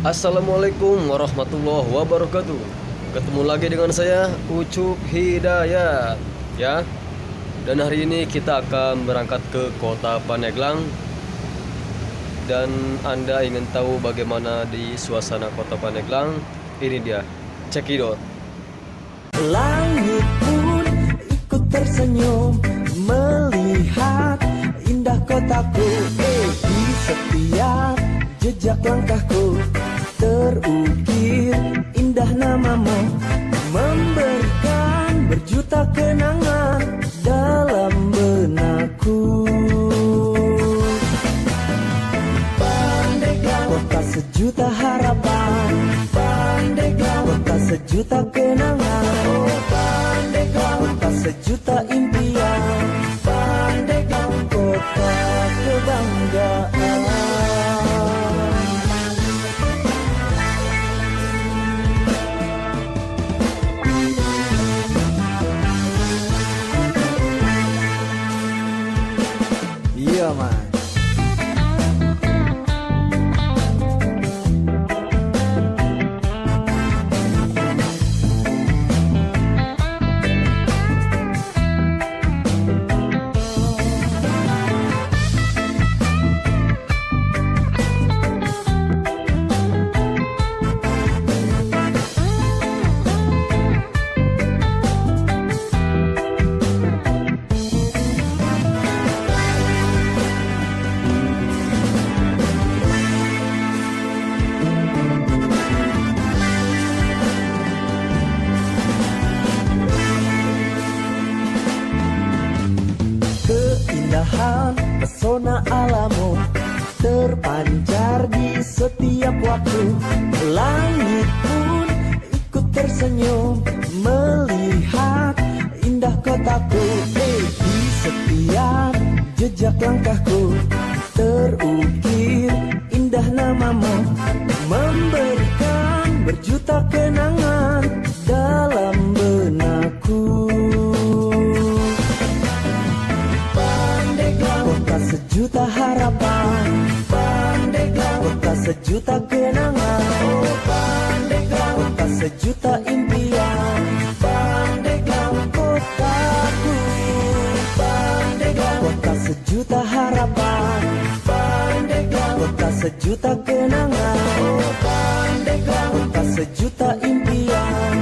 Assalamualaikum warahmatullahi wabarakatuh. Ketemu lagi dengan saya Ucup Hidayat ya. Dan hari ini kita akan berangkat ke kota Pandeglang. Dan Anda ingin tahu bagaimana di suasana kota Pandeglang? Ini dia, cekidot. Langit pun ikut tersenyum melihat indah kotaku. Di setiap jejak langkahku terukir indah namamu, memberikan berjuta kenangan dalam benakku. Pandeglang, kota sejuta harapan. Pandeglang, kota sejuta kenangan. Oh Pandeglang, kota sejuta impian. Pandeglang, kota kebanggaan. Iya man. Keindahan pesona alammu terpancar di setiap waktu. Langit pun ikut tersenyum melihat indah kotaku. Di setiap jejak langkahku terukir indah namamu, memberikan berjuta kenangan dalam benakku. Kota sejuta harapan. Pandeglang, kota sejuta kenangan. Oh Pandeglang, kota sejuta impian. Pandeglang, kotaku. Pandeglang, kota sejuta harapan. Pandeglang, kota sejuta kenangan. Oh Pandeglang, kota sejuta impian.